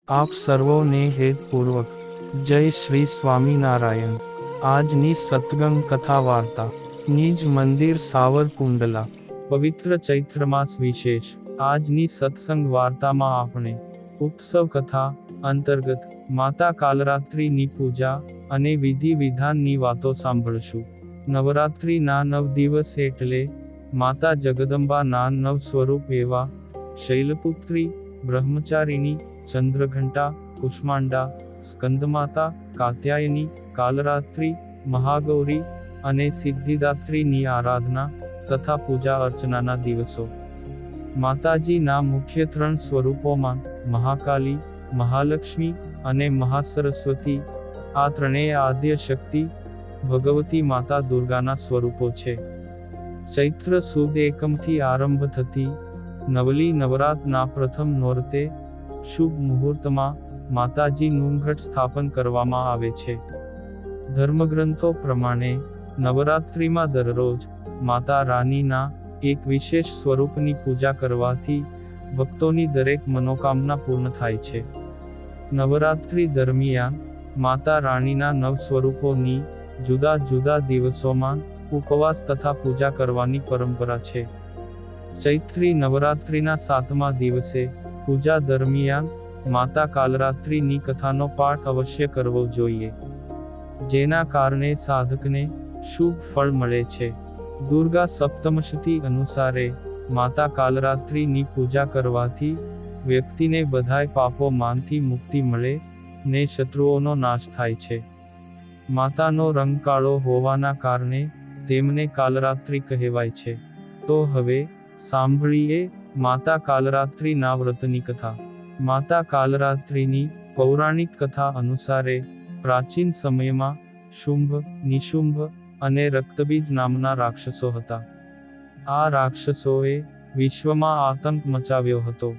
આપ સર્વોને હેતપૂર્વક જય શ્રી સ્વામિનારાયણ। આજની સત્સંગ કથા વાર્તા નિજ મંદિર સાવરકુંડલા પવિત્ર ચૈત્ર માસ વિશેષ। આજની સત્સંગ વાર્તામાં આપણે ઉત્સવ કથા અંતર્ગત માતા કાલરાત્રિની પૂજા અને વિધિ વિધાનની વાતો સાંભળશું। નવરાત્રિના 9 દિવસ એટલે માતા જગદંબાના 9 સ્વરૂપ એવા શૈલપુત્રી, બ્રહ્મચારિણી, ચંદ્રઘંટા, કુષ્માંડા, સ્કંદમાતા, કાત્યાયની, કાલરાત્રિ, મહાગૌરી અને સિદ્ધિદાત્રીની આરાધના તથા પૂજા અર્ચનાના દિવસો। માતાજીના મુખ્ય 3 સ્વરૂપોમાં મહાકાલી, મહાલક્ષ્મી અને મહાસરસ્વતી, આ ત્રણેય આદ્ય શક્તિ ભગવતી માતા દુર્ગાના સ્વરૂપો છે। ચૈત્ર સુદ એકમથી આરંભ થતી નવલી નવરાતના પ્રથમ નોરતે શુભ મુહૂર્તમાં માતાજીનું ઘટ સ્થાપન કરવામાં આવે છે। ધર્મગ્રંથો પ્રમાણે નવરાત્રિમાં દરરોજ માતા રાનીના એક વિશેષ સ્વરૂપની પૂજા કરવાથી ભક્તોની દરેક મનોકામના પૂર્ણ થાય છે। નવરાત્રિ દરમિયાન માતા રાણીના 9 સ્વરૂપોની જુદા જુદા દિવસોમાં ઉપવાસ તથા પૂજા કરવાની પરંપરા છે। ચૈત્રી નવરાત્રિના 7મા દિવસે પૂજા દરમિયાન માતા કાલરાત્રિની કથાનો પાઠ અવશ્ય કરવો જોઈએ, જેના કારણે સાધકને શુભ ફળ મળે છે। દુર્ગા સપ્તમશતી અનુસારે માતા કાલરાત્રિની પૂજા કરવાથી વ્યક્તિને બધાય પાપોમાંથી મુક્તિ મળે ને શત્રુઓનો નાશ થાય છે। માતાનો રંગ કાળો હોવાના કારણે તેમને કાલરાત્રિ કહેવાય છે। તો હવે સાંભળીએ માતા કાલરાત્રિના વ્રતની કથા। માતા કાલરાત્રિની પૌરાણિક કથા અનુસારે પ્રાચીન સમયમાં શુંભ, નિશુંભ અને રક્તબીજ નામના રાક્ષસો હતા। આ રાક્ષસોએ વિશ્વમાં આતંક મચાવ્યો હતો।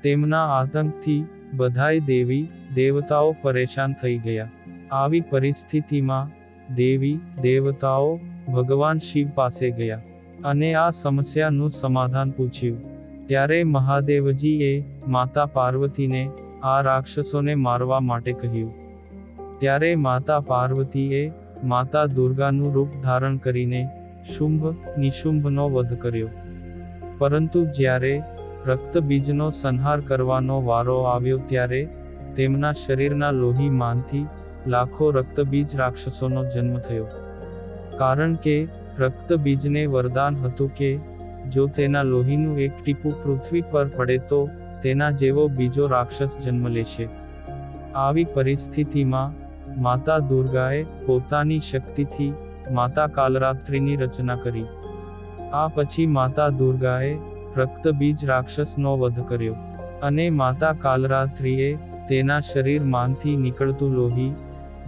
તેમના આતંકથી બધાય દેવી દેવતાઓ પરેશાન થઈ ગયા। આવી પરિસ્થિતિમાં દેવી દેવતાઓ ભગવાન શિવ પાસે ગયા અને આ સમસ્યાનું સમાધાન પૂછ્યું। ત્યારે મહાદેવજીએ માતા પાર્વતીને આ રાક્ષસોને મારવા માટે કહ્યું। ત્યારે માતા પાર્વતીએ માતા દુર્ગાનું રૂપ ધારણ કરીને શુંભ નિશુંભનો વધ કર્યો। પરંતુ જ્યારે રક્તબીજનો સંહાર કરવાનો વારો આવ્યો ત્યારે તેમના શરીરના લોહીમાંથી લાખો રક્તબીજ રાક્ષસોનો જન્મ થયો। કારણ કે રક્તબીજને વરદાન હતું કે જો તેના લોહીનું એક ટીપું પૃથ્વી પર પડે તો તેના જેવો બીજો રાક્ષસ જન્મ લેશે। આવી પરિસ્થિતિમાં માતા દુર્ગાએ પોતાની શક્તિથી માતા કાલરાત્રિની રચના કરી। આ પછી માતા દુર્ગાએ રક્તબીજ રાક્ષસનો વધ કર્યો અને માતા કાલરાત્રિએ તેના શરીરમાંથી નીકળતું લોહી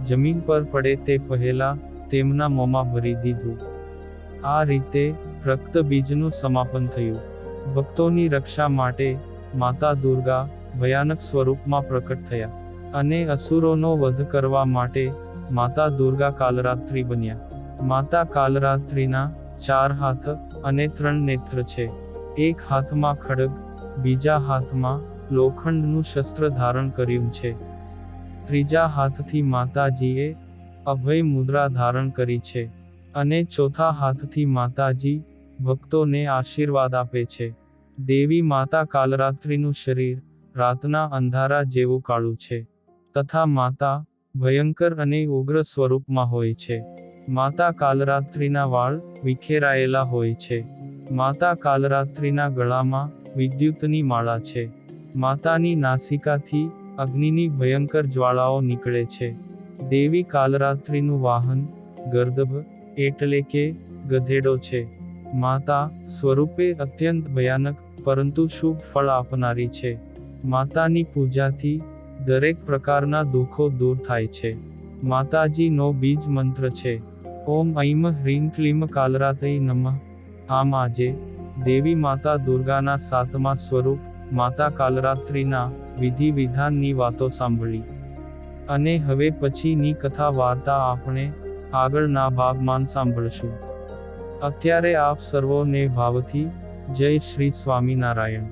જમીન પર પડે તે પહેલા તેમના મોંમાં ભરી દીધું। આ રીતે રક્તબીજનું સમાપન થયું। ભક્તોની રક્ષા માટે માતા દુર્ગા ભયાનક સ્વરૂપમાં પ્રકટ થયા અને અસુરોનો વધ કરવા માટે માતા દુર્ગા કાલરાત્રિ બન્યા। માતા કાલરાત્રિના 4 હાથ અને 3 નેત્ર છે। એક હાથમાં ખડગ, બીજા હાથમાં લોખંડનું શસ્ત્ર ધારણ કર્યું છે, ત્રીજા હાથથી માતાજીએ અભય મુદ્રા ધારણ કરી છે અને ચોથા હાથથી માતાજી ભક્તોને આશીર્વાદ આપે છે। દેવી માતા કાલરાત્રિનું શરીર રાતના અંધારા જેવું કાળું છે તથા માતા ભયંકર અને ઉગ્ર સ્વરૂપમાં હોય છે। માતા કાલરાત્રિના વાળ વિખેરાયેલા હોય છે। માતા કાલરાત્રિના ગળામાં વિદ્યુતની માળા છે। માતાની નાસિકાથી અગ્નિની ભયંકર જ્વાળાઓ નીકળે છે। દેવી કાલરાત્રિનું વાહન ગર્દભ એટલે કે ગધેડો છે। માતા સ્વરૂપે અત્યંત ભયાનક પરંતુ શુભ ફળ આપનારી છે। માતાની પૂજાથી દરેક પ્રકારના દુઃખો દૂર થાય છે। માતાજીનો બીજ મંત્ર છે ઓમ ઐમ હ્રીં ક્લીમ કાલરાત્રય નમઃ। આમ આજે દેવી માતા દુર્ગાના 7મા સ્વરૂપ માતા કાલરાત્રિના વિધિ વિધાનની વાતો સાંભળી અને હવે પછીની કથા વાર્તા આપણે આગળના ભાગમાં સાંભળશું। અત્યારે આપ સર્વોને ભાવથી જય શ્રી સ્વામિનારાયણ।